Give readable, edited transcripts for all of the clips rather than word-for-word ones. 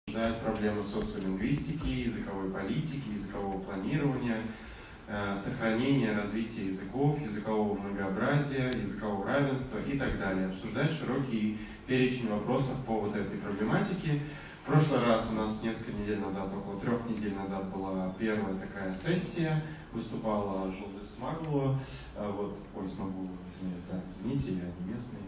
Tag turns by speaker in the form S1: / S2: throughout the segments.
S1: обсуждать проблемы социолингвистики, языковой политики, языкового планирования, сохранения, развития языков, языкового многообразия, языкового равенства и так далее. Обсуждать широкий перечень вопросов по вот этой проблематике. В прошлый раз у нас несколько недель назад, около 3 недель назад, была первая такая сессия. Выступала Смагулова. Вот, ой, Смагулова, извините, я не местный.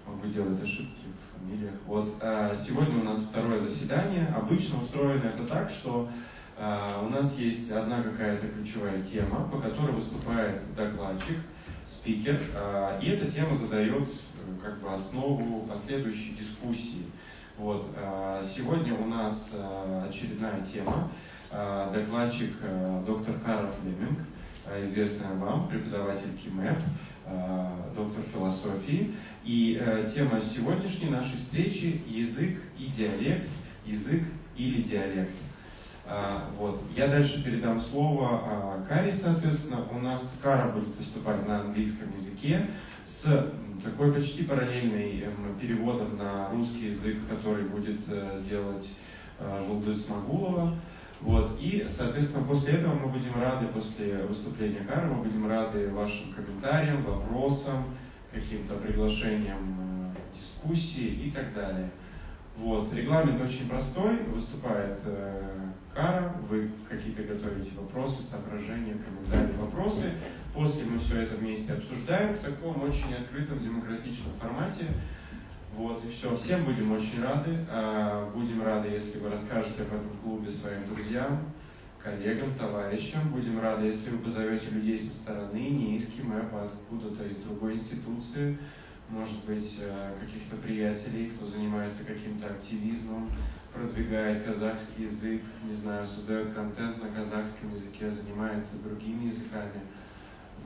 S1: Могу делать ошибки в фамилиях. Вот, сегодня у нас второе заседание. Обычно устроено это так, что у нас есть одна какая-то ключевая тема, по которой выступает докладчик, спикер, и эта тема задает как бы основу последующей дискуссии. Вот, сегодня у нас очередная тема. Докладчик доктор Кара Флеминг, известная вам, преподаватель КИМЭП, доктор философии. И тема сегодняшней нашей встречи – язык и диалект, язык или диалект. Вот. Я дальше передам слово Каре, соответственно. У нас Кара будет выступать на английском языке с такой почти параллельным переводом на русский язык, который будет делать Смагулова. Вот. И, соответственно, после этого мы будем рады, после выступления Кары, мы будем рады вашим комментариям, вопросам, каким-то приглашениям к дискуссии и так далее. Вот. Регламент очень простой. Выступает Кара, вы какие-то готовите вопросы, соображения, комментарии, вопросы. После мы все это вместе обсуждаем в таком очень открытом, демократичном формате. Вот, и все. Всем будем очень рады. Будем рады, если вы расскажете об этом клубе своим друзьям, коллегам, товарищам. Будем рады, если вы позовете людей со стороны, не из КИМЭП, а откуда-то из другой институции. Может быть, каких-то приятелей, кто занимается каким-то активизмом, продвигает казахский язык, не знаю, создает контент на казахском языке, занимается другими языками.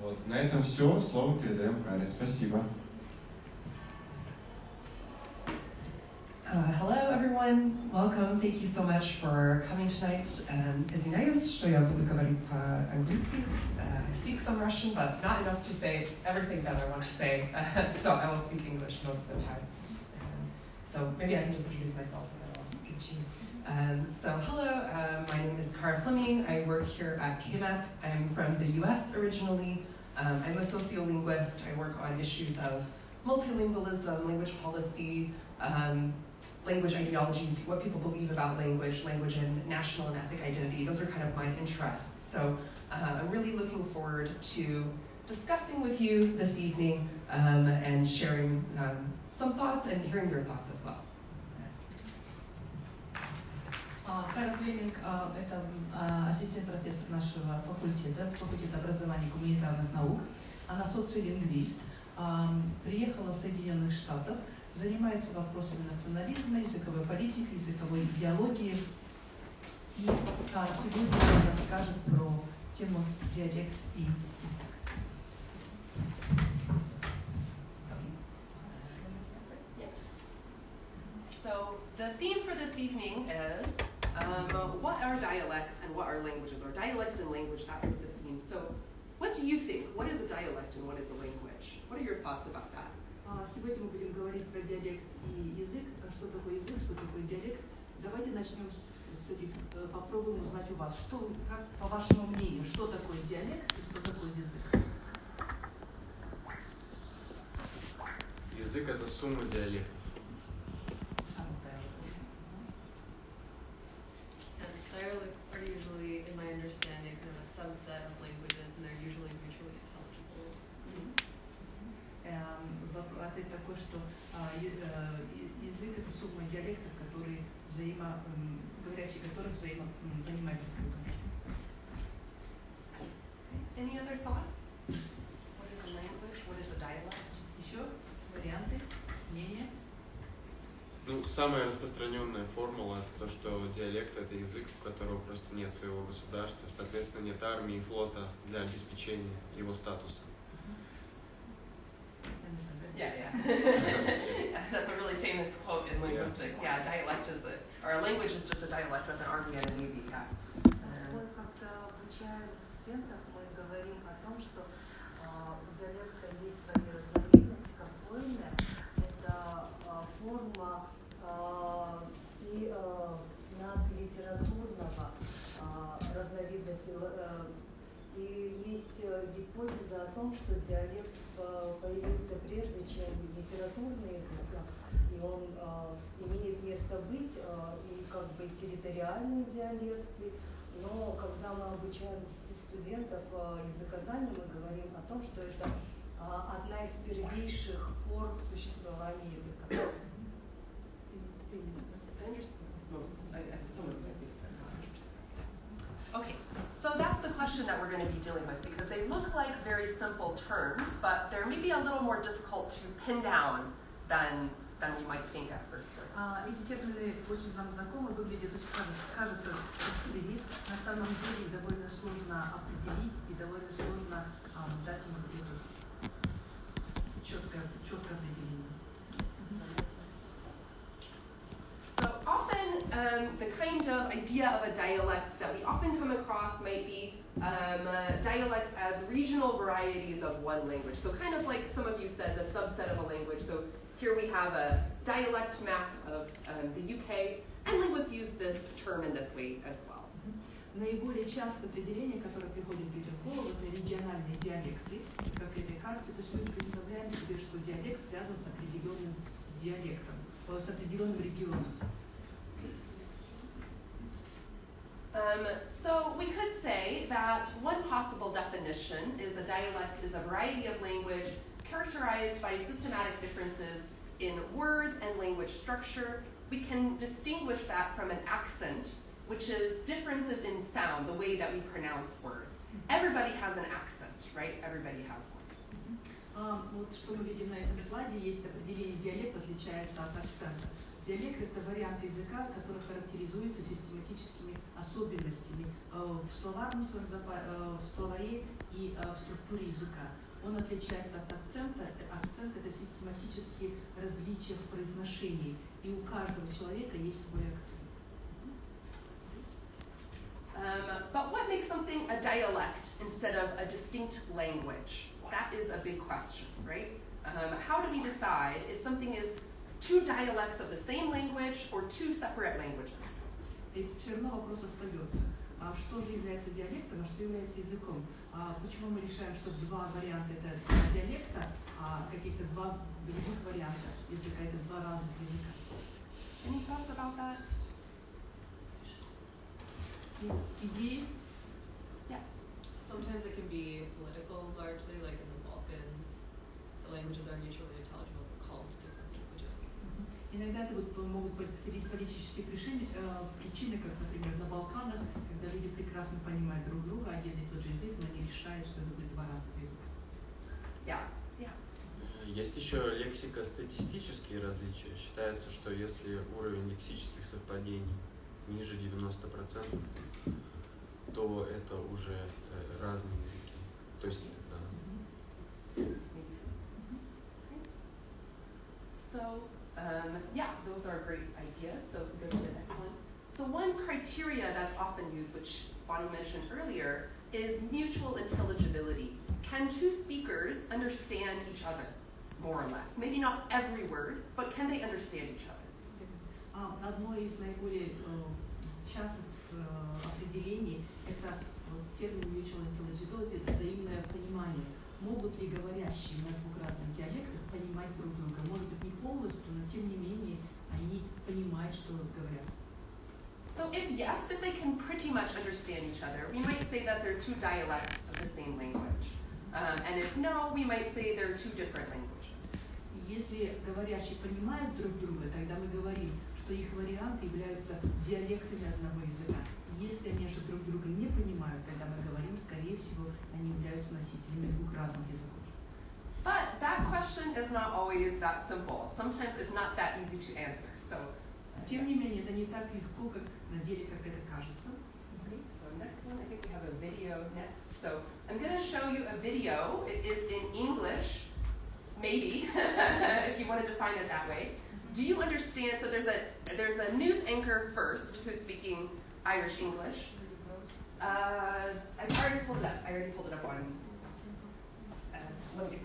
S1: Вот. На этом все. Слово передаем Каре. Спасибо.
S2: Hello everyone, welcome. Thank you so much for coming tonight. Извиняюсь, что я буду говорить по-английски. I speak some Russian, but not enough to say everything that I want to say. So I will speak English most of the time. So maybe I can just introduce myself and then I'll get you. So hello, my name is Kara Fleming. I work here at KMEP. I'm from the US originally. I'm a sociolinguist. I work on issues of multilingualism, language policy, language ideologies, what people believe about language, language and national and ethnic identity. Those are kind of my interests. So I'm really looking forward to discussing with you this evening and sharing some thoughts and hearing your thoughts as well.
S3: Кара Флеминг – это ассистент-профессор нашего факультета образования и гуманитарных наук. Она социолингвист, приехала из Соединенных Штатов, занимается вопросами национализма, языковой политики, языковой идеологии. И сегодня она расскажет про тему диалект и
S2: So the theme for this evening is what are dialects and what are languages, or dialects and language, that was the theme. So what do you think? What is a dialect and what is a language? What are your thoughts about that?
S3: Сегодня мы будем говорить про диалект и язык. Что такое язык, что такое диалект? Давайте начнем с этих, попробуем узнать у вас, что, как, по вашему мнению, что такое диалект и что такое язык?
S1: Язык – это сумма диалектов.
S4: Dialects are usually, in my understanding, kind of a subset of languages, and they're usually mutually intelligible.
S3: Ответ такой, что язык – это сумма диалектов, которые говорящие которых взаимопонимают друг друга.
S2: Any other thoughts? What is a language? What is a dialect?
S3: Еще варианты, мнения?
S1: Ну, самая распространенная формула – это то, что диалект – это язык, у которого просто нет своего государства, соответственно, нет армии и флота для обеспечения его статуса.
S2: Yeah. That's a really famous quote in linguistics. Yeah, dialect is or a language is just a dialect with an army and a navy. Yeah.
S5: Мы как-то обучаем студентов, мы говорим о том, что у диалекта есть свои разновидности, как вольная, это форма и на гипотеза о том, что диалект появился прежде, чем литературный язык, и он имеет место быть, и как бы территориальные диалекты, но когда мы обучаем студентов языкознанию, мы говорим о том, что это одна из первейших форм существования языка.
S2: Okay, so that's the question that we're going to be dealing with, because they look like very simple terms, but they're maybe a little more difficult to pin down than we might think at first.
S3: Эти термины очень нам знакомы, выглядят очень, кажется, простыми. На самом деле их довольно сложно определить и довольно сложно дать им четкое определение.
S2: So often, the kind of idea of a dialect that we often come across might be dialects as regional varieties of one language. So kind of like some of you said, the subset of a language. So here we have a dialect map of the UK, and linguists use this term in this way as well.
S3: Наиболее частое определение, которое приходит людям в голову, это региональные диалекты, как этой карты. То есть мы представляем себе, что диалект связан с определенным диалектом, с определенным регионом.
S2: So we could say that one possible definition is a dialect is a variety of language characterized by systematic differences in words and language structure. We can distinguish that from an accent, which is differences in sound, the way that we pronounce words. Everybody has an accent, right? Everybody has one.
S3: Вот что мы видим на этом слайде, есть определение диалекта, отличается от акцента. Диалект – это вариант языка, который характеризуется систематическими особенностями в словарном своем в словаре и в структуре языка. Он отличается от акцента. Акцент – это систематические различия в произношении, и у каждого человека есть свой акцент.
S2: But what makes something a dialect instead of a distinct language? That is a big question, right? How do we decide if something is two dialects of the same language or two separate languages?
S3: И все равно вопрос остается. Что же является диалектом, а что является языком? Почему мы решаем, что два варианта это диалекта, а каких-то два других варианта языка это два разных языка?
S2: Any thoughts about that?
S3: Идеи?
S2: Yeah.
S4: Sometimes it can be political, largely, like in the Balkans. The languages are mutually intelligible, but called different languages.
S3: Иногда это могут быть политические причины, как, например, на Балканах, когда люди прекрасно понимают друг друга, один и тот же язык, но они решают, что это будет два разных языка.
S2: Yeah. Yeah.
S6: Есть еще лексико-статистические различия. Считается, что если уровень лексических совпадений ниже 90%, то это уже разные языки. То есть, да.
S2: So, yeah, those are great ideas. So go to the next one. So one criteria that's often used, which Bonnie mentioned earlier, is mutual intelligibility. Can two speakers understand each other, more or less? Maybe not every word, but can they understand each other?
S3: Одно из наиболее частых определений это термин mutual intelligibility, это взаимное понимание. Могут ли говорящие на двух разных диалектах понимать друг друга? Может быть, не полностью, но тем не менее они понимают, что говорят.
S2: So if yes, if they can pretty much understand each other, we might say that they're two dialects of the same language. And if no, we might say they're two different languages.
S3: Если говорящие понимают друг друга, тогда мы говорим, что их варианты являются диалектами одного языка. Если они же друг друга не понимают, тогда мы говорим, скорее всего, они являются носителями двух разных языков.
S2: But that question is not always that simple. Sometimes it's not that easy to answer. So,
S3: тем не менее, это не так легко, как на деле, как это кажется.
S2: Okay, so next one, I think we have a video next. So I'm going to show you a video. It is in English, maybe, if you want to define it that way. Do you understand? So there's a news anchor first who's speaking Irish English. I already pulled it up on. Let me.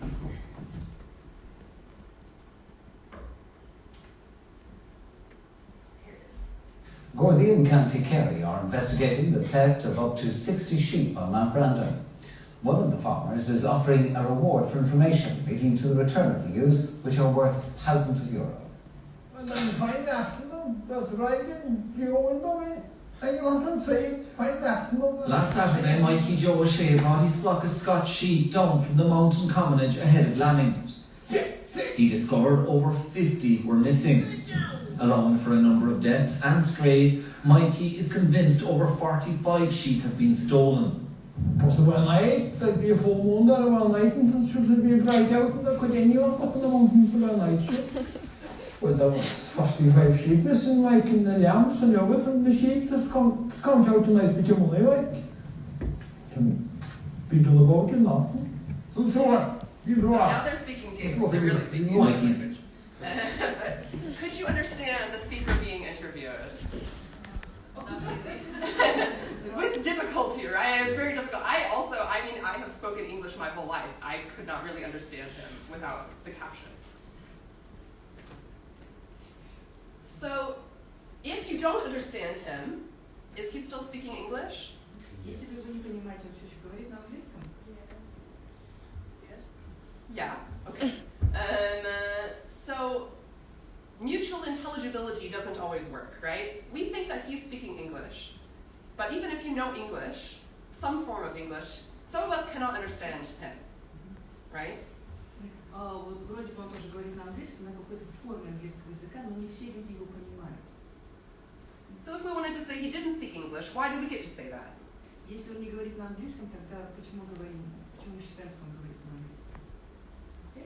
S2: Here it is.
S7: Gardaí and County Kerry are investigating the theft of up to 60 sheep on Mount Brandon. One of the farmers is offering a reward for information leading to the return of the ewes, which are worth thousands of euro.
S8: And then find after them, that's right, and you and them, and you want to say, find after them.
S7: Last Saturday, Mikey Joe O'Shea brought his flock of Scotch sheep down from the mountain commonage ahead of lambing. He discovered over 50 were missing. Allowing for a number of deaths and strays, Mikey is convinced over 45 sheep have been stolen.
S8: So one night, there'd be a full moon there one night, and it should be bright out, and there could anyone up in the mountains for a night shift. Well, there was 45 sheep missing, like, in the lambs and everything, and the sheep just come out tonight with your money, like. To be done about it, nothing. So what? You know what?
S2: Now they're speaking English. They're really speaking English. Could you understand the speaker being interviewed? With difficulty, right? It's very difficult. I have spoken English my whole life. I could not really understand him without the caption. So, if you don't understand him, is he still speaking English?
S3: Если вы не понимаете, он все еще говорит на английском?
S2: Yeah, okay. So, mutual intelligibility doesn't always work, right? We think that he's speaking English. But even if you know English, some form of English, some of us cannot understand him, right?
S3: Вот вроде бы он тоже говорит на английском, на какой-то форме английского языка, но не все люди его понимают.
S2: So if we wanted to say he didn't speak English, why do we get to say that?
S3: Если он не говорит на английском, тогда почему считаем, что он говорит на английском?
S2: Okay.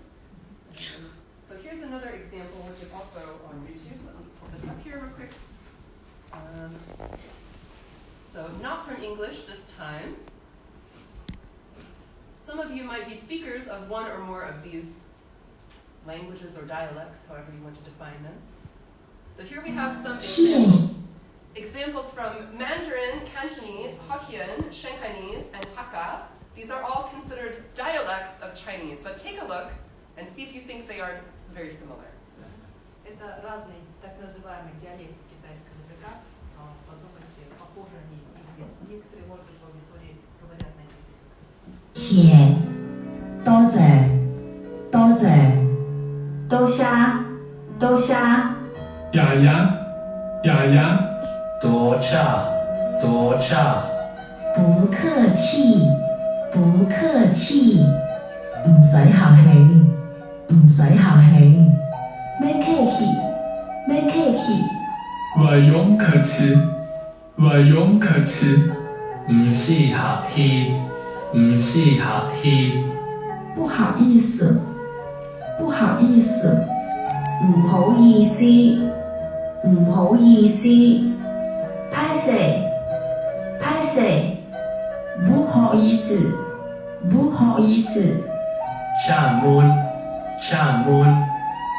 S2: So here's another example, which is also on YouTube. Let me pull this up here real quick. So not from English this time. Some of you might be speakers of one or more of these languages or dialects, however you want to define them. So here we have some examples from Mandarin, Cantonese, Hokkien, Shanghainese, and Hakka. These are all considered dialects of Chinese, but take a look and see if you think they are very similar.
S3: Это разные так называемые диалекты китайского языка. Подумайте, похожи они или нет. Некоторые, может быть, в аудитории говорят на этих языках.
S9: 谢，多谢，多谢，多虾，多虾。
S10: 呀呀，呀呀。
S7: 多差，多差。
S9: 不客氣，不客氣。唔使客氣，唔使客氣。咩客氣？咩客氣？
S10: 不用客氣，不用客氣。
S7: 唔是客氣，唔是客氣。
S9: 不好意思，不好意思。
S5: 唔好意思，唔好意思。拍謝，拍謝。
S9: 不好意思，不好意思。
S7: 廈門，廈門。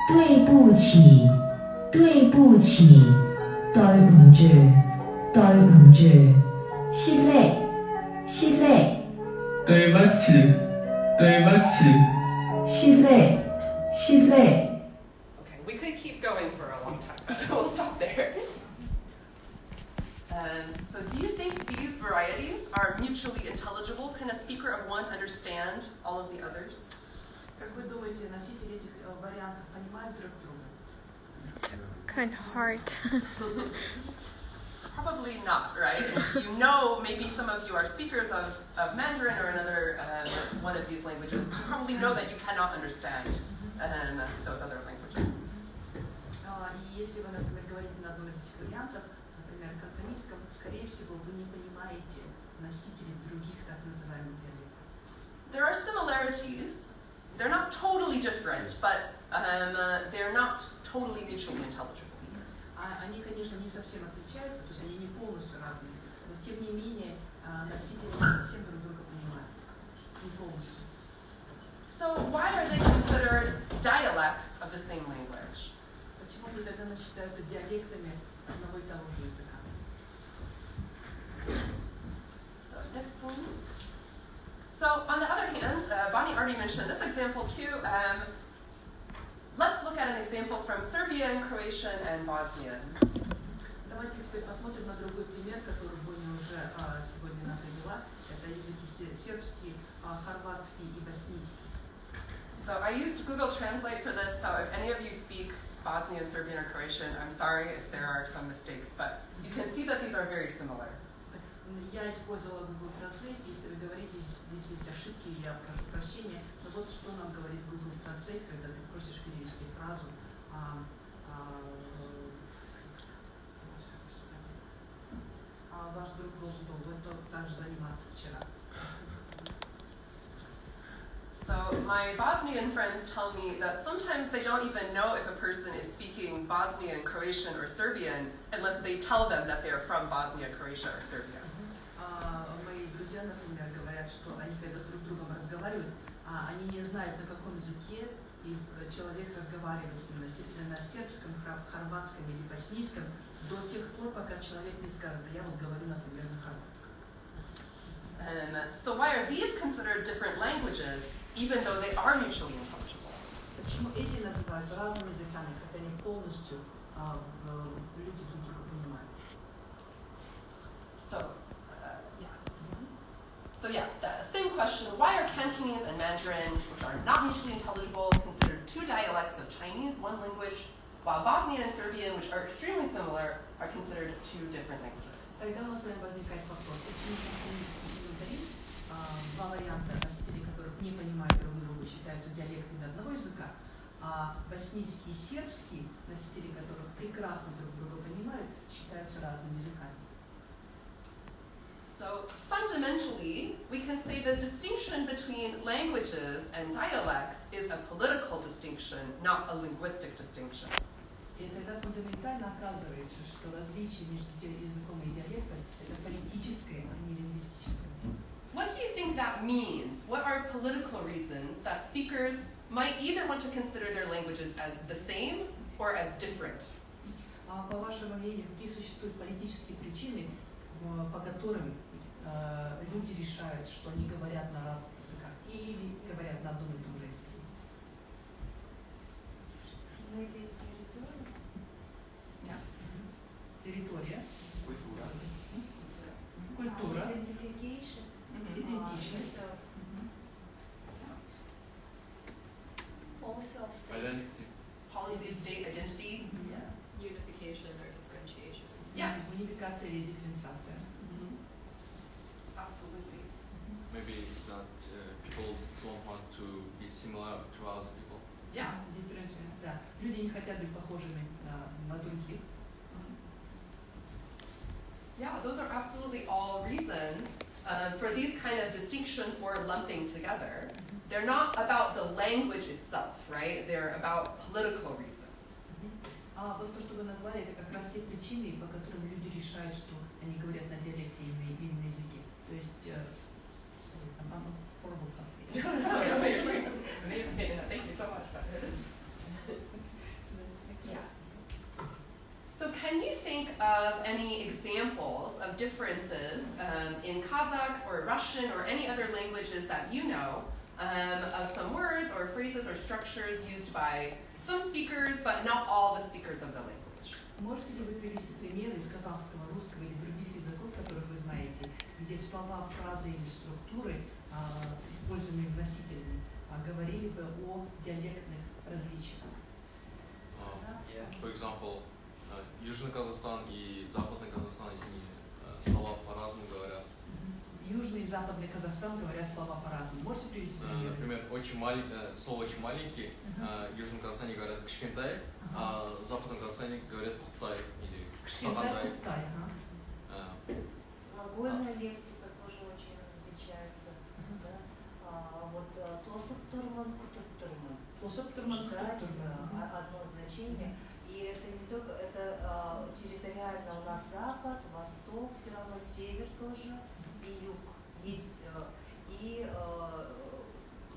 S9: 對不起，對不起。對唔住，對唔住。
S5: 失禮，失禮。
S10: 對不起，對不起。
S9: 失禮，失禮。
S2: Okay, we could keep going for a long time, but we'll stop there. So do you think these varieties are mutually intelligible? Can a speaker of one understand all of the others?
S3: Как вы думаете, носители этих вариантов понимают друг друга?
S11: It's kind of hard.
S2: Probably not, right? If you know, maybe some of you are speakers of Mandarin or another one of these languages, you probably know that you cannot understand those other languages.
S3: Если вы, например, говорите на одном из этих вариантов, например, кантонийском, скорее всего, вы не понимаете носителей других так называемых диалектов.
S2: There are similarities. They're not totally different, but they're not totally mutually intelligible either.
S3: Они, конечно, не совсем отличаются, то есть они не полностью разные, но тем не менее носители не совсем друг друга понимают, не полностью.
S2: So why are they considered dialects of the same language?
S3: Почему они тогда считаются диалектами одного и того же языка?
S2: So next one. So on the other hand, Bonnie already mentioned this example too. Let's look at an example from Serbian, Croatian, and Bosnian.
S3: Давайте теперь посмотрим на другой пример, который Боня уже сегодня нам привела. Это языки сербский, хорватский и боснийский.
S2: So I used Google Translate for this, so if any of you speak Bosnian, Serbian, or Croatian, I'm sorry if there are some mistakes, but you can see that these are very similar.
S3: Я использовала Google Translate, если вы говорите, здесь есть ошибки, я прошу прощения, но вот что нам говорит Google Translate, когда ты просишь перевести фразу, ваш друг должен был в этом также заниматься вчера.
S2: So my Bosnian friends tell me that sometimes they don't even know if a person is speaking Bosnian, Croatian, or Serbian unless they tell them that they are from Bosnia, Croatia, or Serbia.
S3: Мои друзья, например, говорят, что они когда друг с другом разговаривают, они не знают, на каком языке и человек разговаривает с ним на сербском, хорватском или боснийском до тех пор, пока человек не скажет, я вот говорю, например, на хорватском.
S2: So why are these considered different languages, even though they are mutually intelligible?
S3: Почему эти называются разными языками, хотя они полностью люди друг друга понимают?
S2: So yeah, the same question, why are Cantonese and Mandarin, which are not mutually intelligible, considered two dialects of Chinese, one language, while Bosnian and Serbian, which are extremely similar, are considered two different languages?
S3: Когда у нас с вами возникает вопрос, два варианта носителей, которых не понимают друг друга, считаются диалектами одного языка, а боснийский и сербский, носители которых прекрасно друг друга понимают, считаются разными языками.
S2: So fundamentally, we can say the distinction between languages and dialects is a political distinction, not a linguistic distinction.
S3: И тогда фундаментально оказывается, что различие между языком и диалектом – это политическое, а не лингвистическое.
S2: What do you think that means? What are political reasons that speakers might either want to consider their languages as the same or as different?
S3: По вашему мнению, какие существуют политические причины, по которым люди решают, что они говорят на разных языках или говорят на одном и том же языке? Территория. Культура. Идентичность.
S2: Policy of state identity.
S4: Unification or differentiation.
S2: Yeah.
S3: Унификация или дифференциация.
S2: Absolutely.
S6: Maybe that people don't want to be similar to other people.
S2: Yeah.
S3: Дифференциация. Да. Люди не хотят быть похожими на других.
S2: Yeah, those are absolutely all reasons for these kind of distinctions we're lumping together. They're not about the language itself, right? They're about political reasons.
S3: Вот то, что вы назвали, это как раз те причины, по которым люди решают, что они говорят на диалекте или на языке. То есть, horrible translation.
S2: Amazing, thank you so much. Yeah. So can you think of any examples of differences in Kazakh or Russian or any other languages that you know of some words or phrases or structures used by some speakers, but not all the speakers of the language?
S3: Можете ли вы привести примеры из казахского, русского или других языков, которых вы знаете, где слова, фразы или структуры, используемые носителями, говорили бы о диалектных различиях?
S6: For example, Южный Казахстан и Западный Казахстан, они слова по-разному говорят.
S3: Южный и Западный Казахстан говорят слова по-разному. Можете привести примеры?
S6: Например, слово очень маленький, в Южном Казахстане говорят кшкентай, а в Западном Казахстане говорят хуптай или
S3: кшкентай.
S5: Глагольная лексика тоже очень различается. Вот тосып-турман, кутып-турман.
S3: Тосып-турман, кутып-турман.
S5: Одно значение. И это не только, это территориально у нас запад, восток, все равно север тоже, и юг есть. И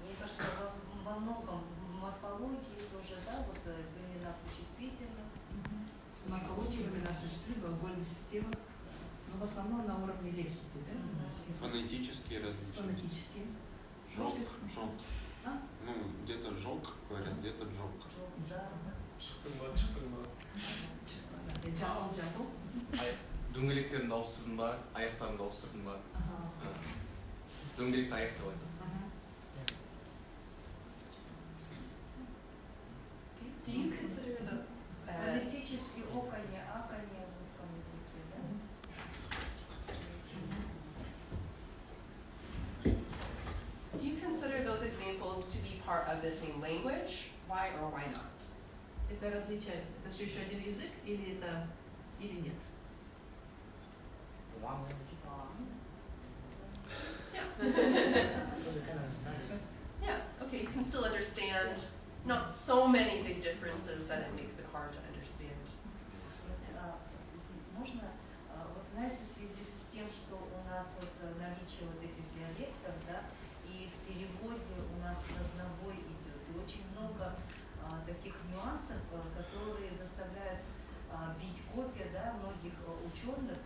S5: мне кажется, во многом морфологии тоже, да, вот времена существительных.
S3: Морфология, времена существительных, глагольных систем, но в основном на уровне лексики, да?
S6: Фонетические различия.
S3: Фонетические.
S6: Жок. Ну, где-то жок говорят, где-то джок.
S5: Да.
S3: Жапыл.
S6: Дөңгелектерін ауыстырдың ба, аяқтарын ауыстырдың ба? Дөңгелекті аяқ деп айтады.
S2: Do you consider the
S5: Политически оконе, аконе в русском языке, да?
S2: Do you consider those examples to be part of the same language? Why or why not?
S3: Это различие, это все еще один язык или это или нет?
S2: Yeah, okay, you can still understand not so many big differences that it makes it hard to understand.
S5: Можно, вот знаете, в связи с тем, что у нас вот наличие вот этих диалектов, да, и в переводе у нас разнобой идет, и очень много таких нюансов, которые заставляют бить копья, да, многих ученых.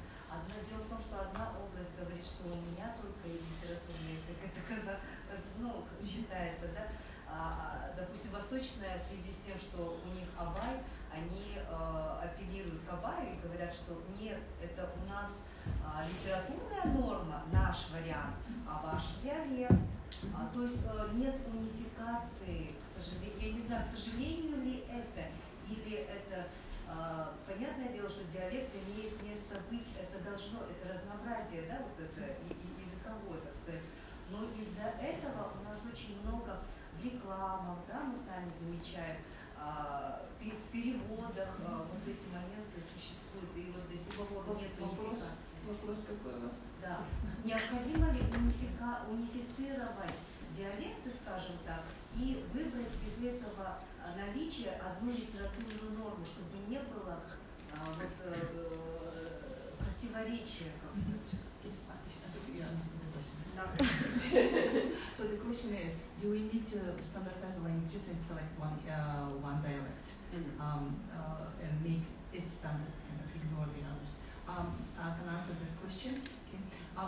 S5: Дело в том, что одна область говорит, что у меня только и литературный язык, это ну, считается, да. Допустим, восточная в связи с тем, что у них абай, они апеллируют к абаю и говорят, что нет, это у нас литературная норма, наш вариант, а ваш диалект. То есть нет унификации, к сожалению, я не знаю, к сожалению ли это, или это, понятное дело, что диалект имеет место быть, это должно, это разнообразие, да, вот это языковое, так сказать, но из-за этого у нас очень много в рекламах, да, мы сами замечаем, в переводах вот эти моменты существуют, и вот до сих пор нет унификации.
S3: Вопрос какой у вас?
S5: Да. Необходимо ли унифицировать диалекты, скажем так, и выбрать из этого наличия одну литературную норму, чтобы не было противоречия какого-то?
S3: So the question is, do we need to standardize languages and select one dialect and make it standard and ignore the others? Can I answer the question? Okay.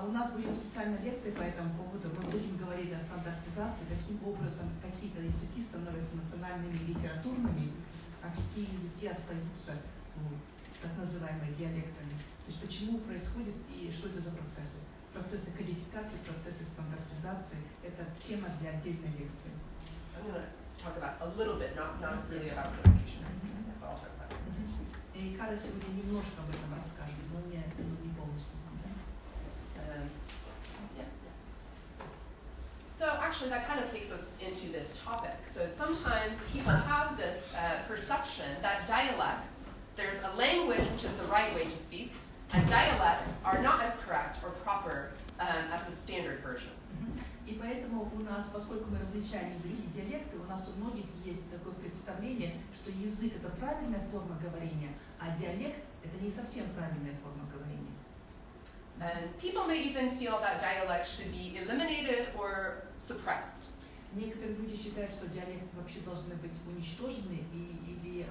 S3: У нас будет специальная лекция по этому поводу. Мы будем говорить о стандартизации, каким образом какие-то языки становятся национальными литературными, а какие языки остаются так называемыми диалектами. То есть почему происходит и что это за процессы? Процессы кодификации, процессы стандартизации – это тема для отдельной лекции.
S2: I'm going to talk about a little bit, not really about codification. But I'll talk about it.
S3: И Кара сегодня немножко об этом расскажет, но не полностью.
S2: So actually that kind of takes us into this topic. So sometimes people have this perception that dialects, there's a language which is the right way to speak, and dialects are not as correct or proper as the standard version.
S3: И поэтому у нас, поскольку мы различаем языки и диалекты, у нас у многих есть такое представление, что язык – это правильная форма говорения, а диалект – это не совсем правильная форма говорения.
S2: And people may even feel that dialects should be eliminated or suppressed.
S3: Некоторые люди считают, что диалекты вообще должны быть уничтожены или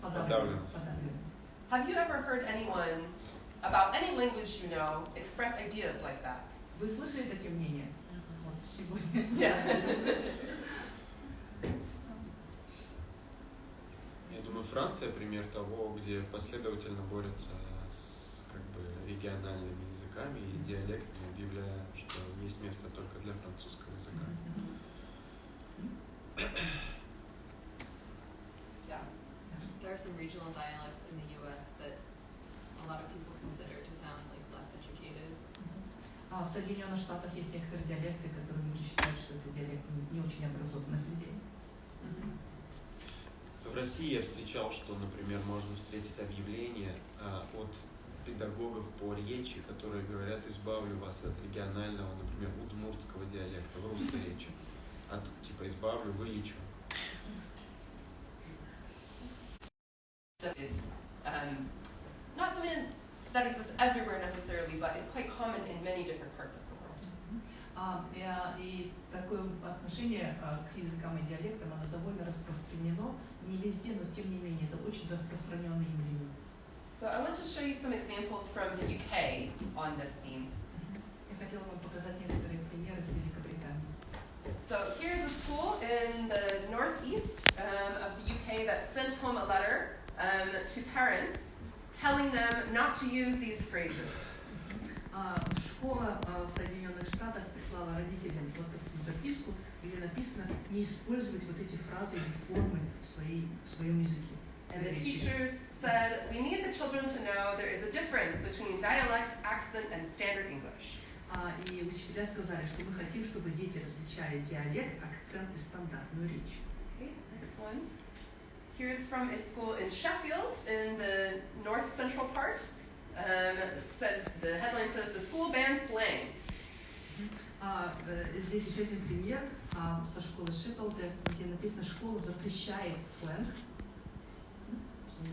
S3: подавлены.
S2: Have you ever heard anyone about any language you know express ideas like that?
S3: Вы слышали такие мнения? Вот сегодня.
S1: Я думаю, Франция пример того, где последовательно борются с региональными языками и диалектами, объявляя, что есть место только для французского языка.
S4: There are some regional dialects in the U.S. that a lot of people consider to sound like less educated.
S3: В Соединенных Штатах есть некоторые диалекты, которые люди считают, что это диалект не очень образованных людей.
S1: В России я встречал, что, например, можно встретить объявления от педагогов по речи, которые говорят: избавлю вас от регионального, например, удмуртского диалекта в русской речи. А тут типа избавлю, вылечу.
S2: It's not something that exists everywhere necessarily, but it's quite common in many different parts of the world.
S3: И такое отношение к языкам и диалектам, оно довольно распространено, не везде, но тем не менее, это очень распространенное явление.
S2: So I want to show you some examples from the UK on this theme.
S3: Я хотела вам показать некоторые примеры из Великобритании.
S2: So here's a school in the northeast of the UK that sent home a letter to parents telling them not to use these phrases.
S3: Школа в Соединенных Штатах прислала родителям вот такую записку, где написано не использовать вот эти фразы или формы в своем языке.
S2: And the teachers said, we need the children to know there is a difference between dialect, accent, and standard English.
S3: И учителя сказали, что мы хотим, чтобы дети различали диалект, акцент и стандартную речь.
S2: Okay, next one. Here's from a school in Sheffield, in the north central part. The headline says, the school bans slang.
S3: Здесь еще один пример со школы Шеффилда, где написано, школа запрещает сленг.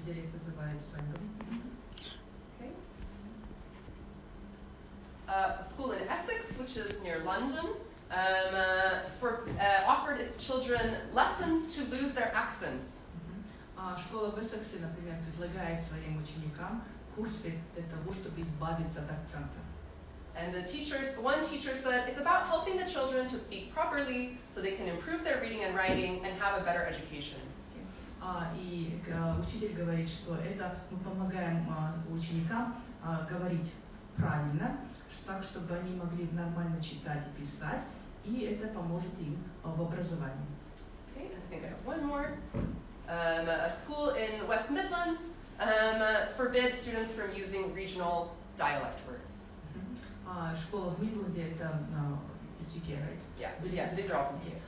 S3: Диалект называют сленгом.
S2: Okay. A school in Essex, which is near London, offered its children lessons to lose their accents.
S3: Школа в Эссексе, например, предлагает своим ученикам курсы для того, чтобы избавиться от акцента.
S2: And one teacher said, it's about helping the children to speak properly so they can improve their reading and writing and have a better education.
S3: И учитель говорит, что это мы помогаем ученикам говорить правильно, так, чтобы они могли нормально читать и писать, и это поможет им в образовании.
S2: Okay, I think I have one more. A school in West Midlands forbids students from using regional dialect words.
S3: Школа в Мидленде, это языке, right?
S2: Yeah, these are all from here.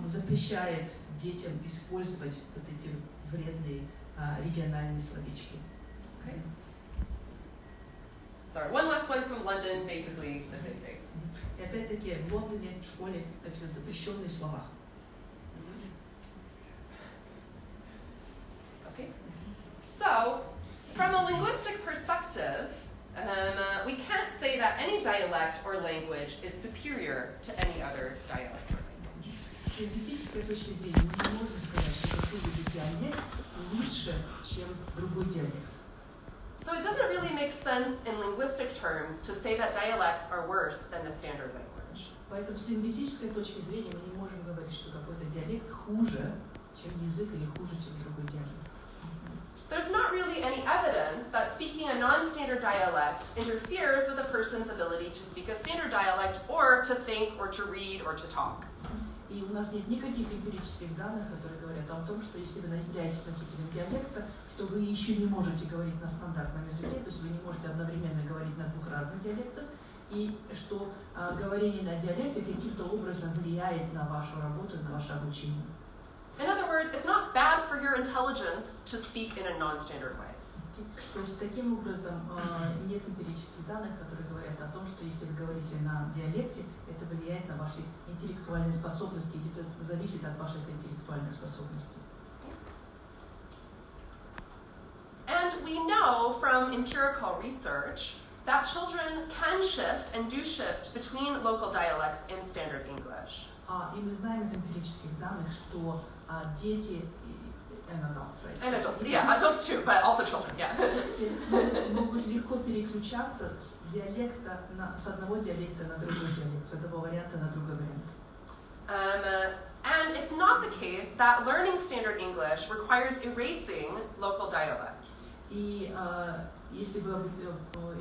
S3: Запрещает детям использовать вот эти вредные региональные словечки.
S2: Okay. Sorry, one last one from London, basically the same thing.
S3: И опять-таки в Лондоне в школе написано запрещенные слова.
S2: Okay. So, from a linguistic perspective, we can't say that any dialect or language is superior to any other dialect or language.
S3: С лингвистической точки зрения мы не можем сказать, что какой-либо диалект лучше, чем другой диалект.
S2: So it doesn't really make sense in linguistic terms to say that dialects are worse than the standard language.
S3: Поэтому с лингвистической точки зрения мы не можем говорить, что какой-то диалект хуже, чем язык, или хуже, чем другой диалект.
S2: There's not really any evidence that speaking a non-standard dialect interferes with a person's ability to speak a standard dialect or to think or to read or to talk.
S3: И у нас нет никаких эмпирических данных, которые говорят о том, что если вы являетесь носителем диалекта, что вы еще не можете говорить на стандартном языке, то есть вы не можете одновременно говорить на двух разных диалектах, и что говорение на диалекте каким-то образом влияет на вашу работу, на ваше обучение.
S2: In other words, it's not bad for your intelligence to speak in a non-standard way.
S3: То есть таким образом нет эмпирических данных, которые говорят о том, что если вы говорите на диалекте, это влияет на ваши интеллектуальные способности, или это зависит от ваших интеллектуальных способностей.
S2: And we know from empirical research that children can shift and do shift between local dialects and standard English.
S3: И мы знаем из эмпирических данных, что дети and adults, right?
S2: And adults, yeah, adults too, but also children, yeah.
S3: Могут легко переключаться с диалекта с одного диалекта на другой диалект, с одного варианта на другой вариант.
S2: And it's not the case that learning standard English requires erasing local dialects.
S3: И если вы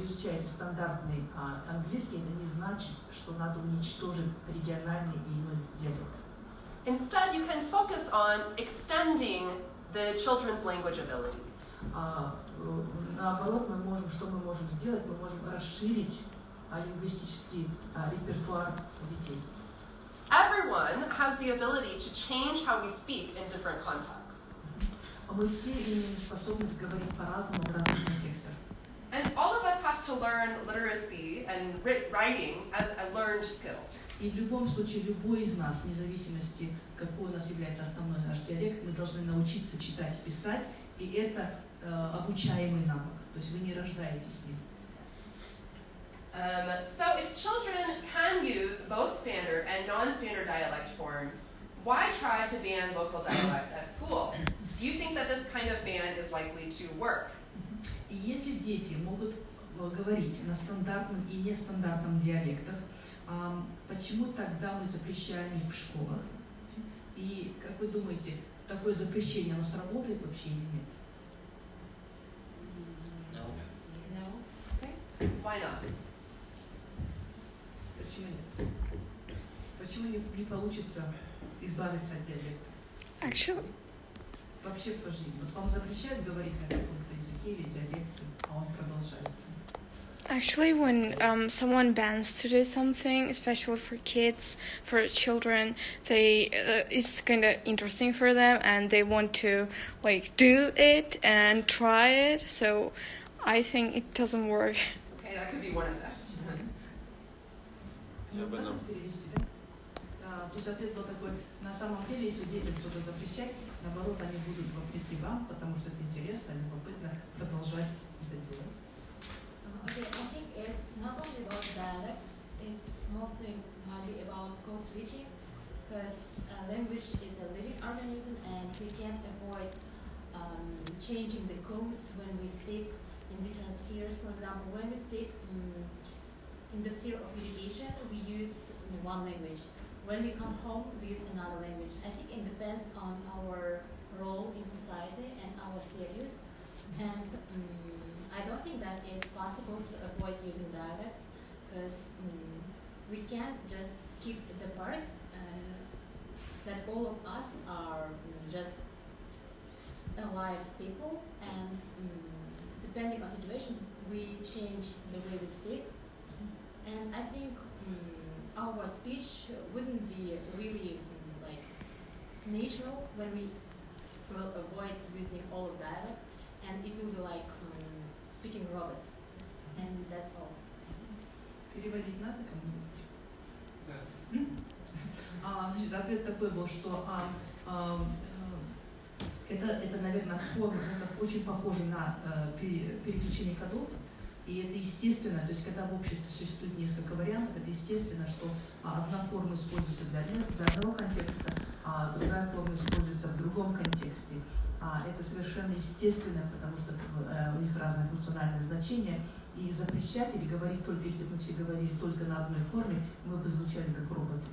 S3: изучаете стандартный английский, это не значит, что надо уничтожить региональный и иной диалект.
S2: Instead, you can focus on extending the children's language abilities.
S3: Наоборот, что мы можем сделать? Мы можем расширить лингвистический репертуар детей.
S2: Everyone has the ability to change how we speak in different contexts.
S3: Мы все имеем способность говорить по-разному в разных контекстах.
S2: And all of us have to learn literacy and writing as a learned skill.
S3: И в любом случае, любой из нас, вне зависимости, какой у нас является основной наш диалект, мы должны научиться читать и писать, и это обучаемый навык. То есть вы не рождаетесь с ним.
S2: So if children can use both standard and non-standard dialect forms, why try to ban local dialect at school? Do you think that this kind of ban is likely to work?
S3: И если дети могут говорить на стандартном и нестандартном диалектах, почему тогда мы запрещаем их в школах? И как вы думаете, такое запрещение, оно сработает вообще или нет?
S2: No. Okay. Why not?
S3: почему нет? Почему не получится избавиться от диалекта?
S11: Actually,
S3: Вообще по жизни. Вот вам запрещают говорить на каком-то языке или диалекте, а он продолжается.
S11: Actually, when someone bans to do something, especially for kids, for children, they it's kind of interesting for them, and they want to like do it and try it. So, I think it doesn't work.
S2: Okay, that could be one of them.
S6: Я бы нам...
S3: Перевести, да? То есть ответ был такой, на самом деле, если детям что-то запрещать, наоборот, они будут вопреки вам, потому что это интересно, любопытно продолжать это делать.
S12: Okay, I think it's not only about dialects, it's mostly might be about code switching, because language is a living organism and we can't avoid changing the codes when we speak in different spheres. For example, when we speak in the sphere of education, we use one language. When we come home, we use another language. I think it depends on our role in society and our status. And I don't think that it's possible to avoid using dialects because we can't just skip the part that all of us are just alive people, and depending on situation, we change the way we speak. And I think our speech wouldn't be really like natural when we will avoid using all of dialects, and it will be like speaking robots, and that's all.
S3: Переводить надо кому-нибудь? Да. Значит, ответ такой был, что это, наверное, форма, это очень похоже на переключение кодов, и это естественно, то есть когда в обществе существует несколько вариантов, это естественно, что одна форма используется для одного контекста, а другая форма используется в другом контексте. Это совершенно естественно, потому что у них разное функциональное значение, и запрещать или говорить только, если бы мы все говорили только на одной форме, мы бы звучали как роботы.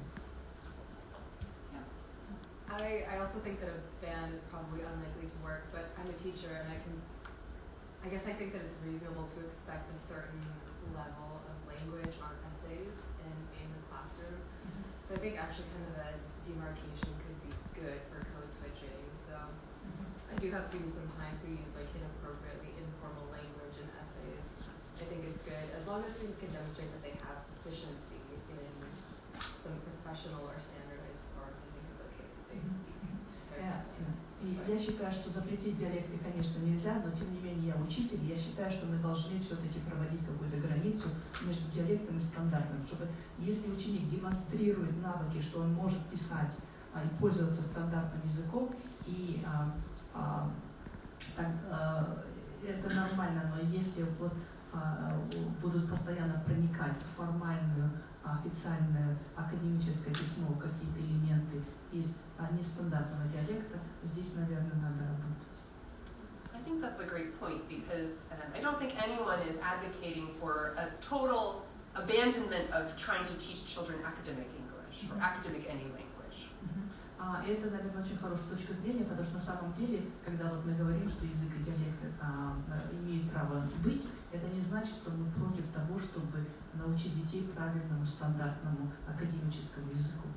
S4: I also think that a ban is probably unlikely to work, but I'm a teacher and I guess I think that it's reasonable to expect a certain level of language on essays in the classroom. So I think actually kind of a demarcation could be good for code switching. So I do have students sometimes who use like inappropriately informal language in essays. I think it's good as long as students can demonstrate that they have proficiency in some professional or standardized forms. I think it's okay that they speak.
S3: И я считаю, что запретить диалекты, конечно, нельзя, но тем не менее я учитель, я считаю, что мы должны все-таки проводить какую-то границу между диалектом и стандартным, чтобы если ученик демонстрирует навыки, что он может писать и пользоваться стандартным языком, и это нормально, но если вот будут постоянно проникать в формальную, официальное академическое письмо, какие-то элементы из нестандартного диалекта, здесь, наверное, надо работать.
S2: I think that's a great point because I don't think anyone is advocating for a total abandonment of trying to teach children academic English or academic any language.
S3: Это, наверное, очень хорошая точка зрения, потому что на самом деле, когда вот мы говорим, что язык и диалект имеют право быть, это не значит, что мы против того, чтобы научить детей правильному, стандартному академическому языку.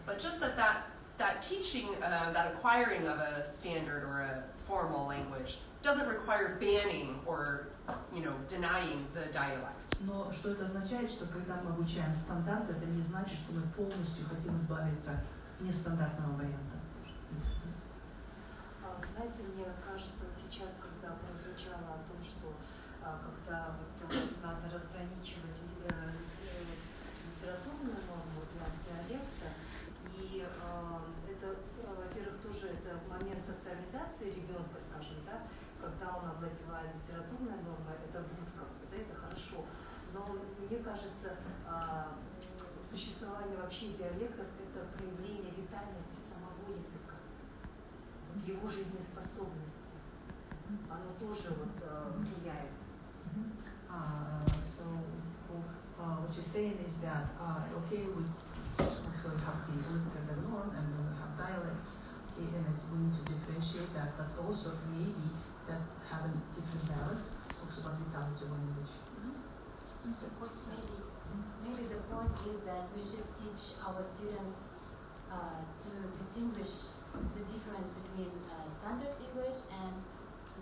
S2: But just that teaching, that acquiring of a standard or a formal language doesn't require banning or, denying the dialect.
S3: Но что это означает, что когда мы обучаем стандарт, это не значит, что мы полностью хотим избавиться от нестандартного варианта.
S5: Знаете, мне кажется, вот сейчас, когда прозвучало о том, что когда надо разграничивать литературную норму от диалекта, и это, во-первых, тоже это момент социализации ребенка, скажем, да, когда он овладевает литературной нормой, это будка, да, это хорошо. Но мне кажется, существование вообще диалектов – это проявление витальности самого языка, вот его жизнеспособности. Оно тоже вот влияет.
S3: So what you're saying is that okay, we have the literary norm and we have dialects, okay, and we need to differentiate that, but also maybe that having different dialects talks about vitality of language.
S12: Maybe the point is that we should teach our students to distinguish the difference between standard English and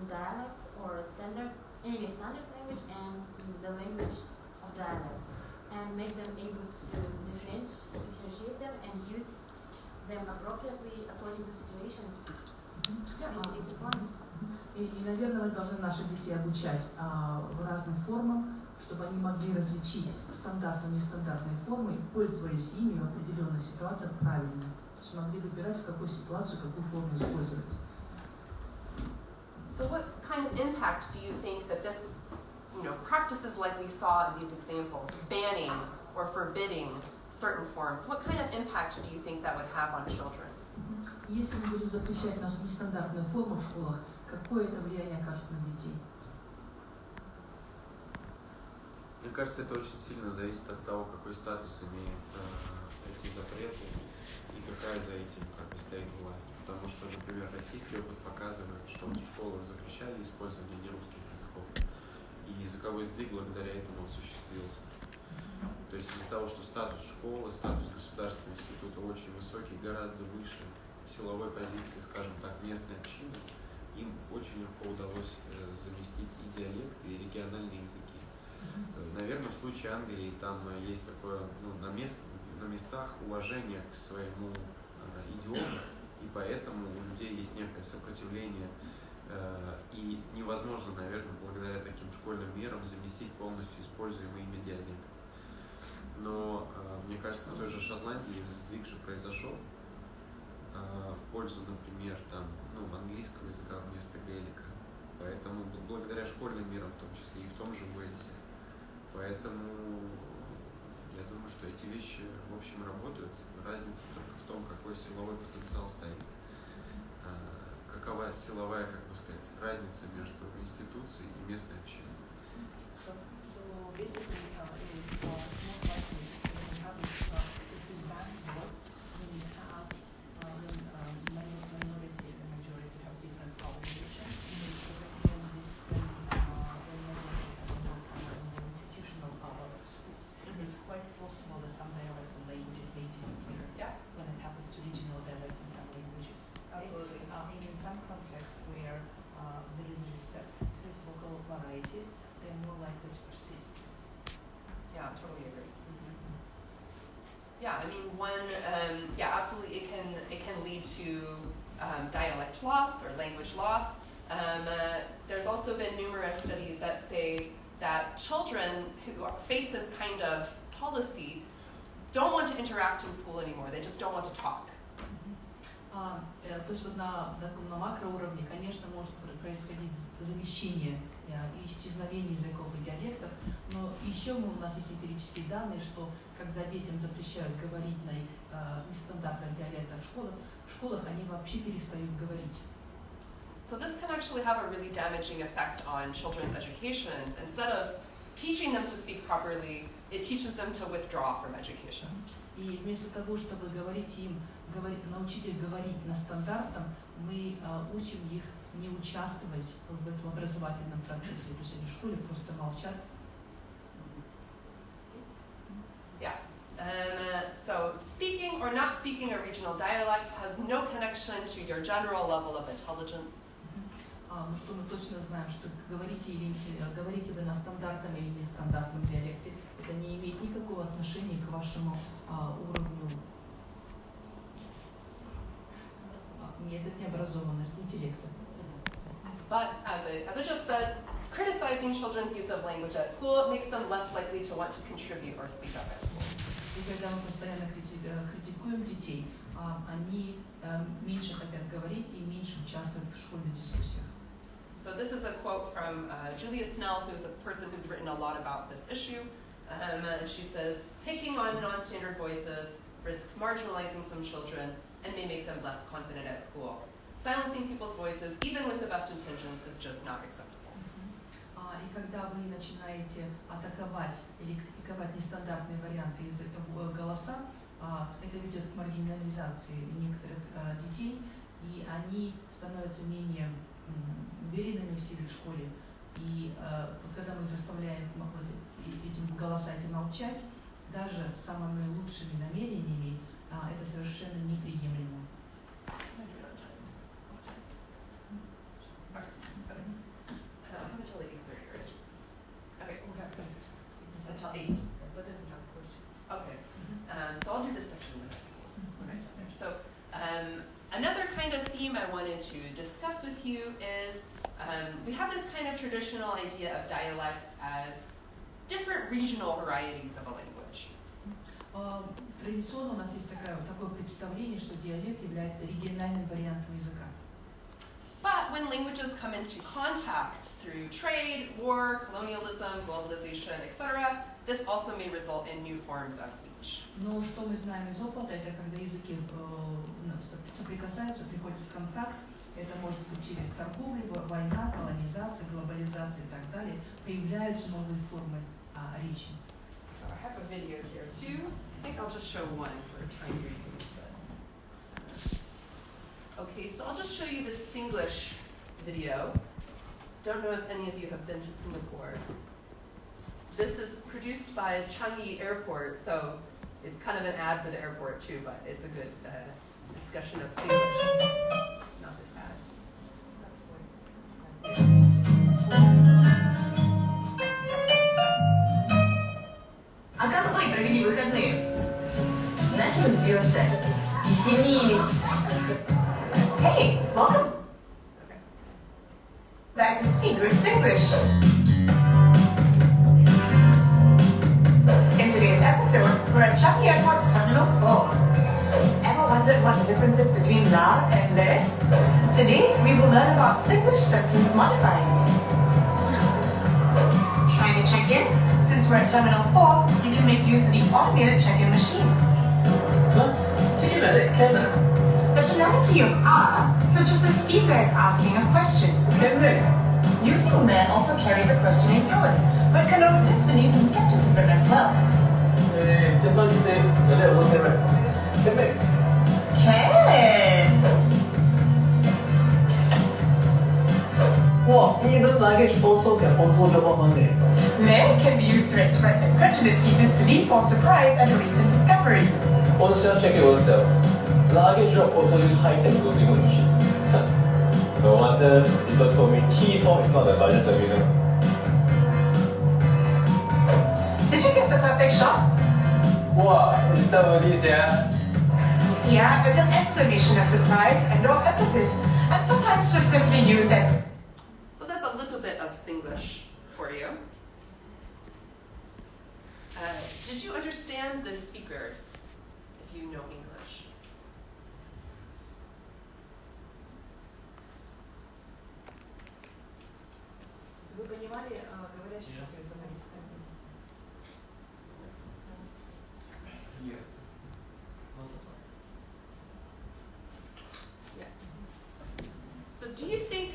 S12: dialects, or any standard language and the language of dialects, and make them able to differentiate them and use them appropriately according to situations. It's a point.
S3: И, наверное, мы должны наших детей обучать в разным формам, чтобы они могли различить стандартные и нестандартные формы и пользовались ими в определенных ситуациях правильно. То есть могли выбирать, в какой ситуации какую форму использовать.
S2: So what kind of impact do you think that this, practices like we saw in these examples, banning or forbidding certain forms, what kind of impact do you think that would have on children?
S3: Если мы будем запрещать нашу нестандартную форму в школах, какое это влияние окажет на детей?
S13: Мне кажется, это очень сильно зависит от того, какой статус имеют эти запреты и какая за этим стоит власть. Потому что, например, российский опыт показывает, что в школах запрещали использование нерусских языков, и языковой сдвиг благодаря этому осуществился. То есть из-за того, что статус школы, статус государственного института очень высокий, гораздо выше силовой позиции, скажем так, местной общины, им очень легко удалось заместить и диалекты, и региональные языки. Наверное, в случае Англии там есть такое, на местах уважение к своему идиому, и поэтому у людей есть некое сопротивление, и невозможно, наверное, благодаря таким школьным мерам заместить полностью используемый ими диалект. Но мне кажется, в той же Шотландии сдвиг же произошел в пользу, например, английского языка вместо гэлика. Поэтому благодаря школьным мерам, в том числе и в том же Уэльсе. Поэтому я думаю, что эти вещи, в общем, работают. Разница только в том, какой силовой потенциал стоит. Какова силовая, разница между институцией и местной общиной.
S2: Absolutely, it can lead to dialect loss or language loss. There's also been numerous studies that say that children who face this kind of policy don't want to interact in school anymore. They just don't want to talk.
S3: То есть на макроуровне, конечно, может происходить замещение и исчезновение языков и диалектов, но еще у нас есть эмпирические данные, что когда детям запрещают говорить на их нестандартных диалектах в школах они вообще перестают говорить.
S2: So this can actually have a really damaging effect on children's educations. Instead of teaching them to speak properly, it teaches them to withdraw from education.
S3: И вместо того, чтобы научить их говорить на стандартном, мы учим их не участвовать в этом образовательном процессе. То есть они в школе просто молчат.
S2: So speaking or not speaking a regional dialect has no connection to your general level of intelligence.
S3: Ну что мы точно знаем, что говорите вы на стандартном или нестандартном диалекте, это не имеет никакого отношения к вашему уровню необразованности, интеллекта.
S2: But as I just said, criticizing children's use of language at school makes them less likely to want to contribute or speak up at school.
S3: И когда мы постоянно критикуем детей, они меньше хотят говорить и меньше участвуют в школьных дискуссиях.
S2: So this is a quote from Julia Snell, who's a person who's written a lot about this issue. She says, picking on non-standard voices risks marginalizing some children and may make them less confident at school. Silencing people's voices, even with the best intentions, is just not acceptable.
S3: И когда вы начинаете атаковать или критиковать нестандартные варианты голоса, это ведет к маргинализации некоторых детей, и они становятся менее уверенными в себе в школе. И когда мы заставляем эти голоса молчать, даже с самыми лучшими намерениями это совершенно неприемлемо.
S2: Until 8. Okay. So I'll do this section when I start there. So another kind of theme I wanted to discuss with you is we have this kind of traditional idea of dialects as different regional varieties of a language.
S3: Традиционно у нас есть такое представление, что диалект является региональным вариантом языка.
S2: But when languages come into contact through trade, war, colonialism, globalization, etc., this also may result in new forms of speech.
S3: Но что мы знаем из опыта, это когда языки соприкасаются, приходят в контакт, это может быть через торговлю, война, колонизация, глобализация и так далее, появляются новые формы речи.
S2: So I have a video here too. I think I'll just show one for time reasons. Okay, so I'll just show you this Singlish video. Don't know if any of you have been to Singapore. This is produced by Changi Airport, so it's kind of an ad for the airport too, but it's a good discussion of Singlish. Not this ad.
S9: А как вы провели выходные? Начали вперся? Веселились? Hey, welcome back to Speak with Singlish. In today's episode, we're at Changi Airport's Terminal 4. Ever wondered what the difference is between la and le? Today, we will learn about Singlish sentence modifiers. Trying to check in? Since we're at Terminal 4, you can make use of these automated check-in machines.
S14: Check-in at Canada.
S9: The tonality of ah suggests the speaker is asking a question. Using le also carries a questioning tone, but connotes disbelief and skepticism as well.
S14: Just like you say, the little was there.
S9: Ken!
S14: Well, even luggage also can auto-drop-on-day.
S9: Le can be used to express incredulity, disbelief, or surprise at a recent discovery.
S14: Oneself check it oneself. Luggage drop also use high-tech closing machine. No wonder people told me T4 is not a budget terminal.
S9: Did you get the perfect shot?
S14: Wow, it's somebody there.
S9: Sia is an exclamation of surprise and/or emphasis, and sometimes just simply used as.
S2: So that's a little bit of Singlish for you. Did you understand the speakers, if you know English?
S3: Вы понимали говорящих журналистов?
S2: So do you think,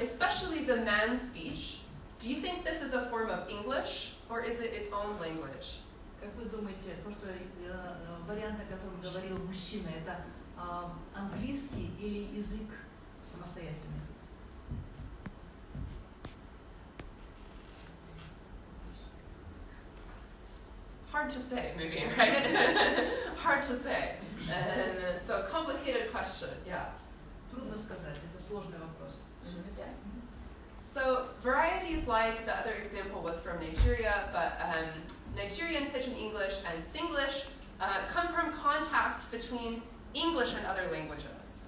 S2: especially the man speech, do you think this is a form of English or is it its own language?
S3: Как вы думаете, то, что вариант, о котором говорил мужчина, это английский или язык самостоятельный?
S2: Hard to say, maybe, right? Hard to say. So complicated question, yeah.
S3: Трудно сказать, это сложный вопрос.
S2: So varieties like the other example was from Nigeria, but Nigerian Pidgin English and Singlish come from contact between English and other languages.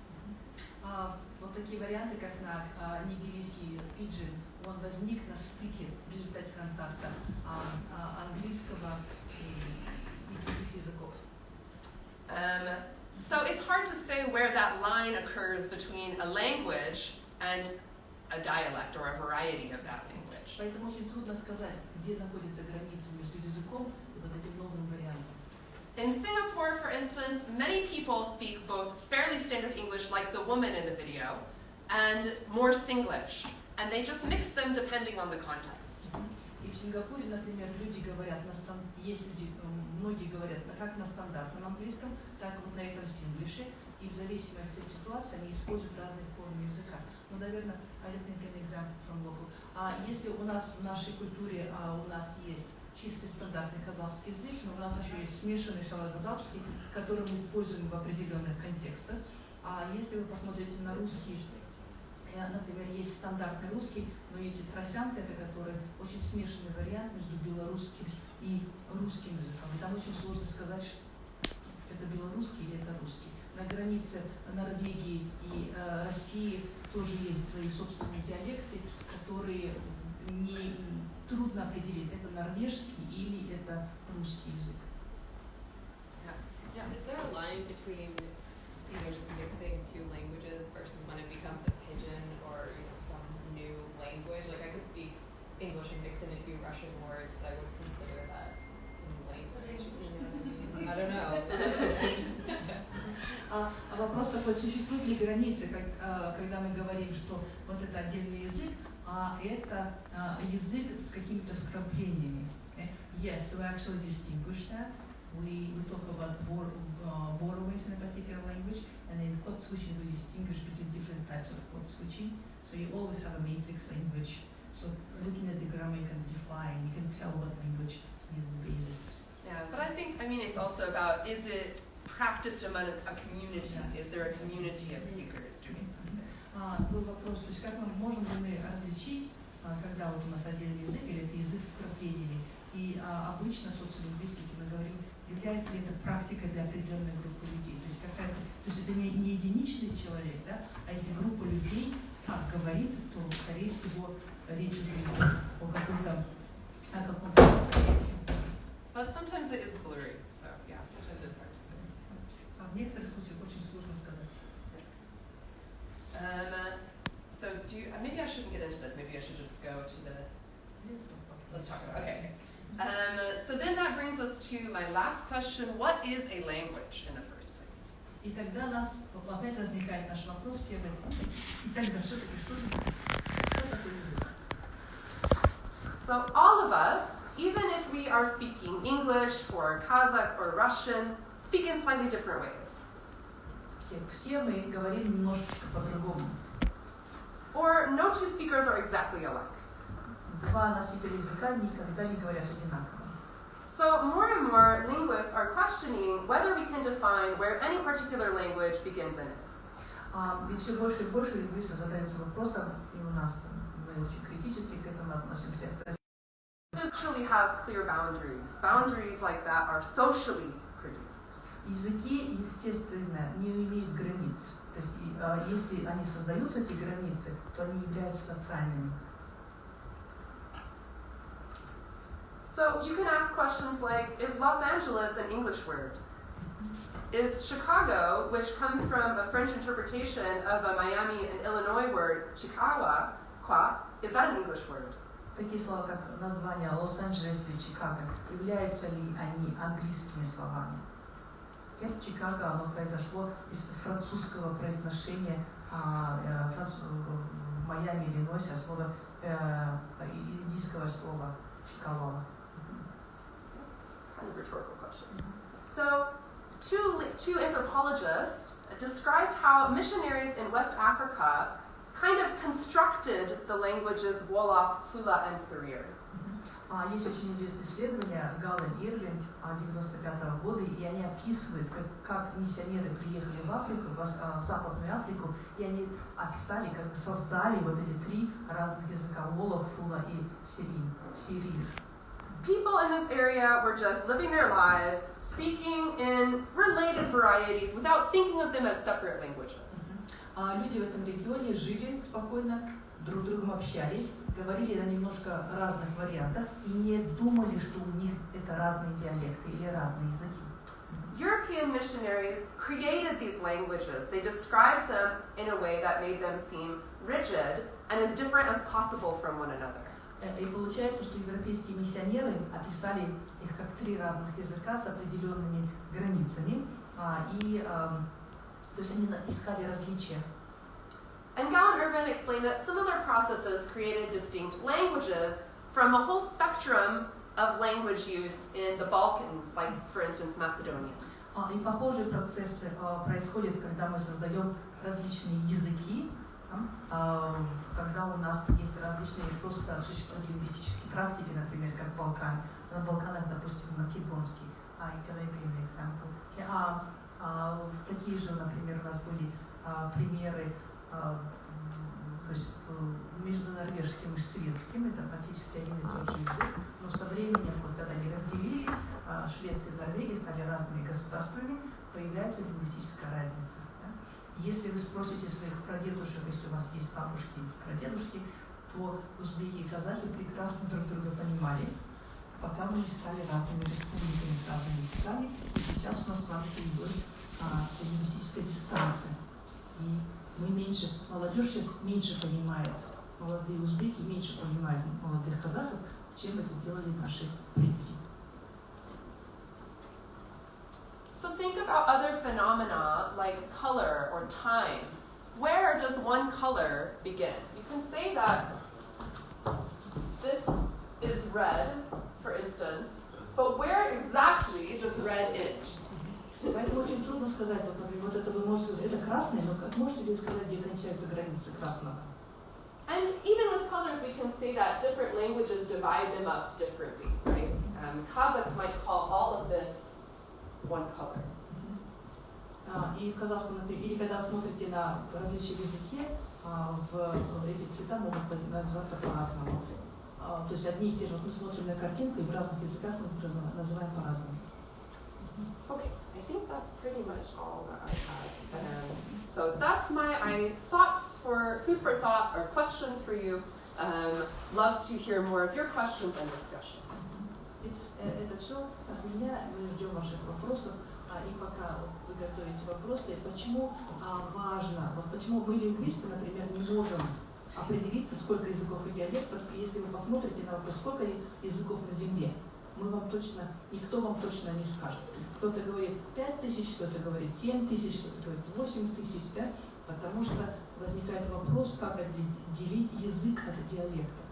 S3: Вот такие варианты, как на нигерийский пиджин, он возник на стыке в результате контакта английского и других языков.
S2: So it's hard to say where that line occurs between a language and a dialect or a variety of that language.
S3: Поэтому очень трудно сказать, где находится граница между языком и вот этим новым вариантом.
S2: In Singapore, for instance, many people speak both fairly standard English, like the woman in the video, and more Singlish, and they just mix them depending on the context.
S3: И в Сингапуре, например, люди говорят, есть люди, многие говорят как на стандартном английском, так вот на этом синглише, и в зависимости от ситуации они используют разные формы языка. Ну, наверное, let me give an example from local. Если у нас в нашей культуре у нас есть чистый стандартный казахский язык, но у нас еще есть смешанный шалоказахский, который мы используем в определенных контекстах. А если вы посмотрите на русский, например, есть стандартный русский, но есть и тросянка, который очень смешанный вариант между белорусским и русским языком. И там очень сложно сказать, что это белорусский или это русский. На границе Норвегии и России тоже есть свои собственные диалекты, которые трудно определить, это норвежский или это русский язык.
S4: Yeah. Is there a line between, just mixing two languages versus when it becomes a pidgin or some new language? Like I could speak English and mix in a few Russian words, but I wouldn't consider that a new language. I don't know.
S3: Вопрос такой, существуют ли границы, когда мы говорим, что вот это отдельный язык, а это язык с какими-то вкраплениями. Yes, we actually distinguish that. We talk about borrowings in a particular language, and in code switching we distinguish between different types of code switching. So you always have a matrix language. So looking at the grammar, you can define, you can tell what language is the basis.
S2: Yeah, but I mean, it's also about, is it practiced among a community? Is there a community of speakers doing something?
S3: Был вопрос, то есть как мы можем ли мы различить, когда вот у нас отдельный язык или это язык с вкраплениями? И обычно в социолингвистике мы говорим, является ли это практикой для определенной группы людей. То есть это не единичный человек, да? А если группа людей так говорит, то, скорее всего, речь уже идет о каком-то социалите.
S2: But sometimes it is blurry, so yeah, sometimes it's hard to say.
S3: В некоторых случаях очень сложно сказать.
S2: So maybe I shouldn't get into this. Maybe I should just go to the. Let's talk about. Okay. So then that brings us to my last question: what is a language in the first place?
S3: И тогда у нас опять возникает наш вопрос первый. И тогда все-таки что такое язык?
S2: So all of us, even if we are speaking English or Kazakh or Russian, speak in slightly different ways.
S3: Все мы говорим немножечко по-другому.
S2: Or no two speakers are exactly alike.
S3: Два носителя языка никогда не говорят одинаково.
S2: So more and more linguists are questioning whether we can define where any particular language begins and ends.
S3: Ведь все больше и больше лингвисты задаются вопросом, и у нас мы очень критически к этому относимся.
S2: Actually have clear boundaries. Boundaries like that are socially produced.
S3: Языки, естественно, не имеют границ. То есть, если они создаются, эти границы, то они являются социальными.
S2: So you can ask questions like, is Los Angeles an English word? Is Chicago, which comes from a French interpretation of a Miami and Illinois word, Chicago, is that an English word?
S3: Такие слова, как название Лос-Анджелес или Чикаго, являются ли они английскими словами? Чикаго, оно произошло из французского произношения в Майами, Иллинойсе, от слова индийского слова Чикаго.
S2: Kind of rhetorical questions. So, two anthropologists described how missionaries in West Africa kind of constructed the languages Wolof, Fula, and Serer.
S3: Есть очень известное исследование Галлен и Ирвин 1995 года, и они описывают, как миссионеры приехали в Африку, в Западную Африку, и они описали, как создали вот эти три разных языка Wolof, Fula и Serer.
S2: People in this area were just living their lives, speaking in related varieties without thinking of them as separate languages.
S3: Люди в этом регионе жили спокойно, друг с другом общались, говорили на немножко разных вариантах и не думали, что у них это разные диалекты или разные языки.
S2: European missionaries created these languages. They described them in a way that made them seem rigid and as different as possible from one another.
S3: И получается, что европейские миссионеры описали их как три разных языка с определенными границами, то есть они искали различия.
S2: And Gall and Urban explained that similar processes created distinct languages from a whole spectrum of language use in the Balkans, like, for instance, Macedonia.
S3: И похожие процессы происходят, когда мы создаем различные языки, когда у нас есть различные просто существуют лингвистические практики, например, как на Балканах, допустим, македонский, equilibrium example. Такие же, например, у нас были примеры то есть, между норвежским и шведским, это практически один и тот же язык, но со временем, вот, когда они разделились, Швеция и Норвегия стали разными государствами, появляется лингвистическая разница. Да? Если вы спросите своих прадедушек, если у вас есть бабушки и прадедушки, то узбеки и казахи прекрасно друг друга понимали, пока мы не стали разными республиками с разными языками, и сейчас у нас с вами появилась лингвистическая дистанция. И мы меньше, молодежь сейчас меньше понимает, молодые узбеки меньше понимают молодых казахов, чем это делали наши предки.
S2: So think about other phenomena like color or time. Where does one color begin? You can say that this is red, for instance, but where exactly does red end?
S3: Поэтому очень трудно сказать, вот, например, вот это вы можете сказать, это красное, но как можете ли сказать, где кончаются границы красного?
S2: And even with colors, we can say that different languages divide them up differently, right? Kazakh might call all of this one color.
S3: И в казахском, например, или когда смотрите на различия в языке, эти цвета могут называться по-разному. То есть одни и те же, вот мы смотрим на картинку, и в разных языках мы называем по-разному.
S2: Okay, I think that's pretty much all that I had. So that's my thoughts for food for thought or questions for you. Love to hear more of your questions and discussion.
S3: Это все от меня. Мы ждем ваших вопросов. И пока вы готовите вопросы, почему важно, вот почему мы, лингвисты, например, не можем определиться, сколько языков и диалектов, если вы посмотрите на вопрос, сколько языков на Земле, мы вам точно, никто вам точно не скажет. Кто-то говорит 5000, кто-то говорит 7000, кто-то говорит 8000, да? Потому что возникает вопрос, как отделить язык от диалекта.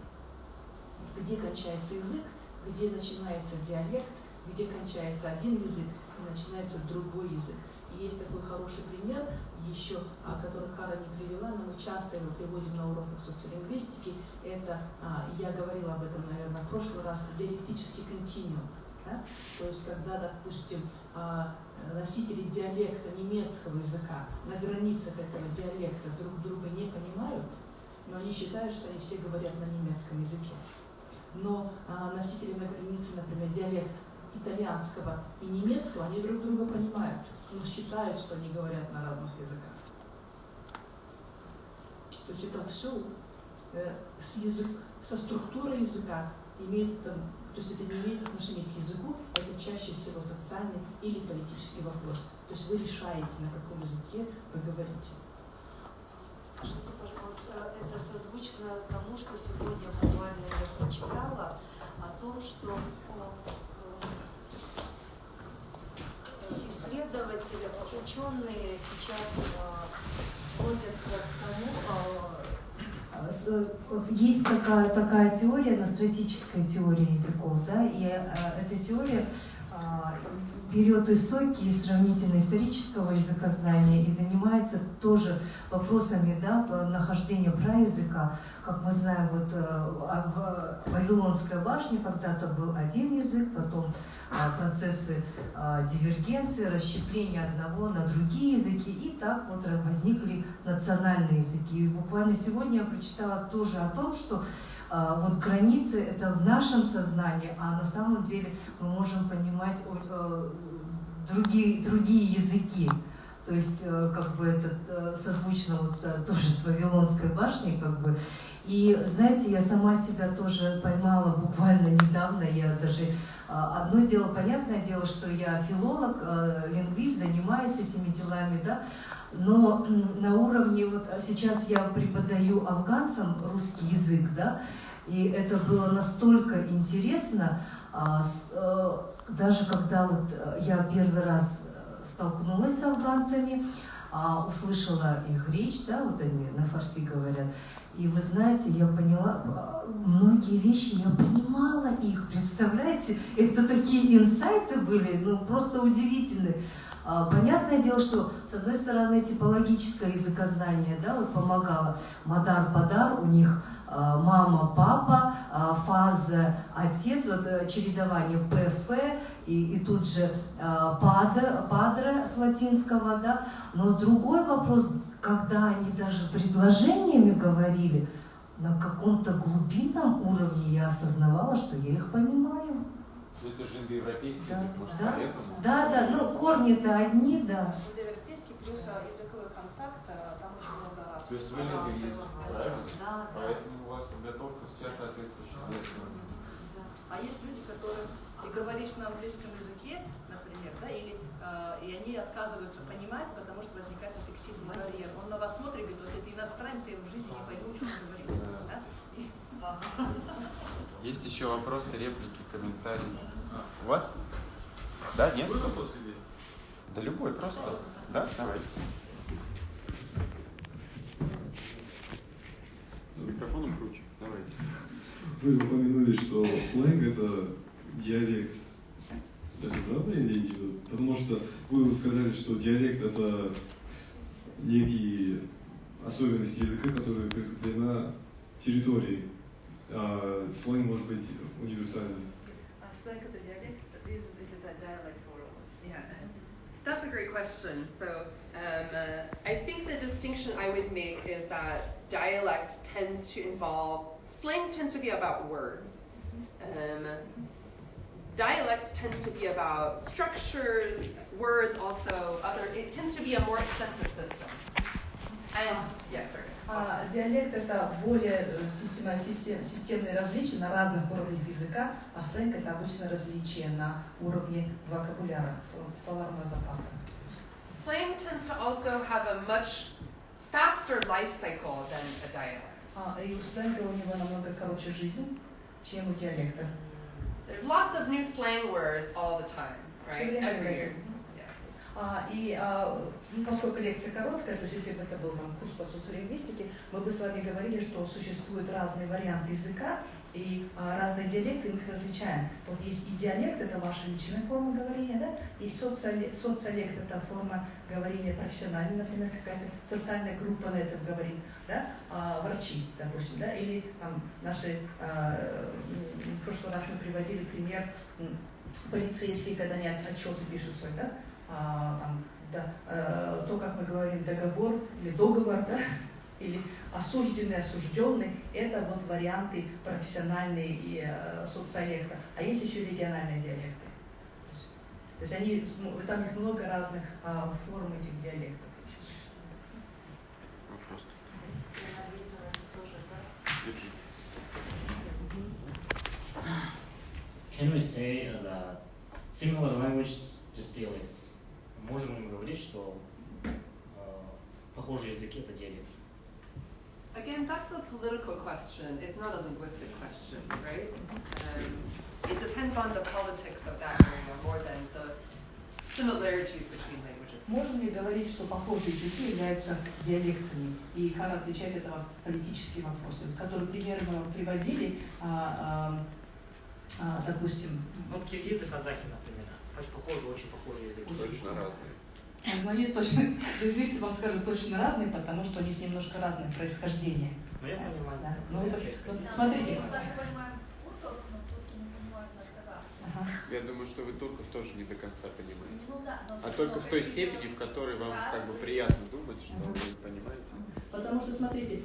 S3: Где кончается язык, где начинается диалект, где кончается один язык и начинается другой язык. И есть такой хороший пример, еще, который Кара не привела, но мы часто его приводим на уроках социолингвистики. Это, я говорила об этом, наверное, в прошлый раз, диалектический континуум. Да? То есть, когда, допустим, носители диалекта немецкого языка на границах этого диалекта друг друга не понимают, но они считают, что они все говорят на немецком языке. Но носители на границе, например, диалект итальянского и немецкого, они друг друга понимают, но считают, что они говорят на разных языках. То есть это все со структурой языка имеет, то есть это не имеет отношения к языку, это чаще всего социальный или политический вопрос. То есть вы решаете, на каком языке вы говорите.
S5: Скажите, пожалуйста, это созвучно тому, что сегодня буквально я прочитала, о том, что исследователи, ученые сейчас сходятся к тому,
S9: есть такая теория, настратическая теория языков, да, и эта теория берет истоки из сравнительно-исторического языкознания и занимается тоже вопросами, да, нахождения праязыка. Как мы знаем, вот в Вавилонской башне когда-то был один язык, потом процессы дивергенции, расщепления одного на другие языки, и так вот возникли национальные языки. И буквально сегодня я прочитала тоже о том, что вот границы — это в нашем сознании, а на самом деле мы можем понимать другие языки. То есть как бы это созвучно вот тоже с Вавилонской башней, как бы. И знаете, я сама себя тоже поймала буквально недавно. Я даже одно дело, понятное дело, что я филолог, лингвист, занимаюсь этими делами, да. Но на уровне, вот сейчас я преподаю афганцам русский язык, да, и это было настолько интересно, даже когда вот я первый раз столкнулась с афганцами, услышала их речь, да, вот они на фарси говорят, и вы знаете, я поняла, многие вещи, я понимала их, представляете, это такие инсайты были, ну просто удивительные. Понятное дело, что с одной стороны типологическое языкознание, да, вот помогало. Мадар-падар, у них мама, папа, фаза, отец, вот чередование ПФ и тут же падре с латинского, да. Но другой вопрос, когда они даже предложениями говорили, на каком-то глубинном уровне я осознавала, что я их понимаю.
S13: Это же индоевропейский
S9: Да,
S13: язык, может,
S9: да,
S13: поэтому?
S9: да, ну корни-то одни, да.
S3: Индоевропейский плюс языковой контакт, там очень много раз.
S13: Плюс вы лингвист, правильно?
S9: Да,
S13: Поэтому у вас подготовка сейчас соответствующая.
S3: А есть люди, которые ты говоришь на английском языке, например, да, или и они отказываются понимать, потому что возникает аффективный барьер. Он на вас смотрит и говорит, вот это иностранцы, я в жизни не пойму, что он говорит. Да?
S13: Есть еще вопросы, реплики, комментарии? У вас? Да, нет? Какой вопрос или? Да любой, просто. Да, давайте.
S15: За микрофоном круче. Давайте. Вы упомянули, что сленг — это диалект. Это правда или идет? Потому что вы сказали, что диалект — это некие особенности языка, которые прикреплена территорией. А сленг может быть универсальным.
S3: Сленг — это диалект, это dialect or
S2: Yeah, that's a great question. So I think the distinction I would make is that dialect tends to involve, slang tends to be about words. Dialect tends to be about structures, words also, it tends to be a more extensive system. And, yeah, sorry.
S3: Диалект — это более системные различия на разных уровнях языка, а сленг — это обычно различия на уровне вокабуляра, словарного запаса.
S2: Slang tends to also have a much faster life cycle than a dialect.
S3: И у сленга у него намного короче жизнь, чем у диалекта.
S2: There's lots of new slang words all the time, right? Every year.
S3: И поскольку лекция короткая, то есть если бы это был курс по социолингвистике, мы бы с вами говорили, что существуют разные варианты языка и разные диалекты, мы их различаем. Вот есть и диалект, это ваша личная форма говорения, да? И социолект, это форма говорения профессиональная, например, какая-то социальная группа на этом говорит, да? Врачи, допустим, да? Или там, наши, в прошлый раз мы приводили пример полицейские, когда они отчеты пишут свой, да? То, как мы говорим, договор или договор, да? Или осужденный, осужденный, это вот варианты профессиональные и социолекта. А есть еще региональные диалекты. То есть они, там много разных форм этих диалектов.
S13: Вопрос.
S16: Can we say that similar language just dialects? Можем ли мы говорить, что похожие языки это диалект?
S2: Again, that's a political question. It's not a linguistic question, right? It depends on the politics of that area more than the similarities between languages.
S3: Можем ли говорить, что похожие языки являются диалектами? И Кара отвечает это политические вопросы, которые примеры мы вам приводили, допустим.
S16: Вот киргизы, казахи, например, похожие, очень похожие языки.
S13: Точно разные.
S3: Но они точно, лингвисты вам скажут точно разные, потому что у них немножко разное происхождение.
S16: Ну я понимаю.
S3: Да. Ну, вот, смотрите.
S13: Я думаю, что вы турков тоже не до конца понимаете. А только в той степени, в которой вам как бы приятно думать, что вы понимаете.
S3: Потому что, смотрите,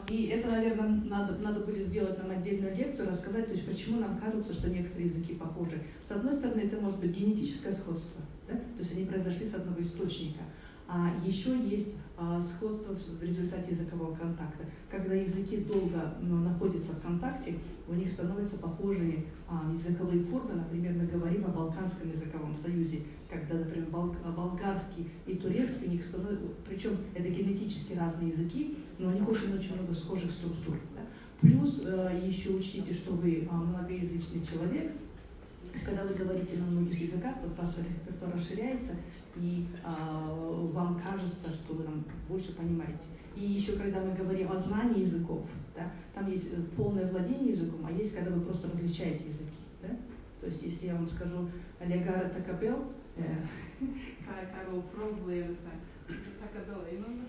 S3: и это, наверное, надо будет сделать нам отдельную лекцию, рассказать, то есть почему нам кажется, что некоторые языки похожи. С одной стороны, это может быть генетическое сходство, да? То есть они произошли с одного источника. А еще есть сходство в результате языкового контакта. Когда языки долго находятся в контакте, у них становятся похожие языковые формы. Например, мы говорим о Балканском языковом союзе, когда, например, болгарский и турецкий у них становятся, причем это генетически разные языки, но у них очень много схожих структур. Да? Плюс еще учтите, что вы многоязычный человек. Когда вы говорите на многих языках, вот ваш репертуар расширяется, и вам кажется, что вы там больше понимаете. И еще когда мы говорим о знании языков, да, там есть полное владение языком, а есть, когда вы просто различаете языки. Да? То есть если я вам скажу «Легара такабел», Карол пробовала, я не знаю, така дала іменно.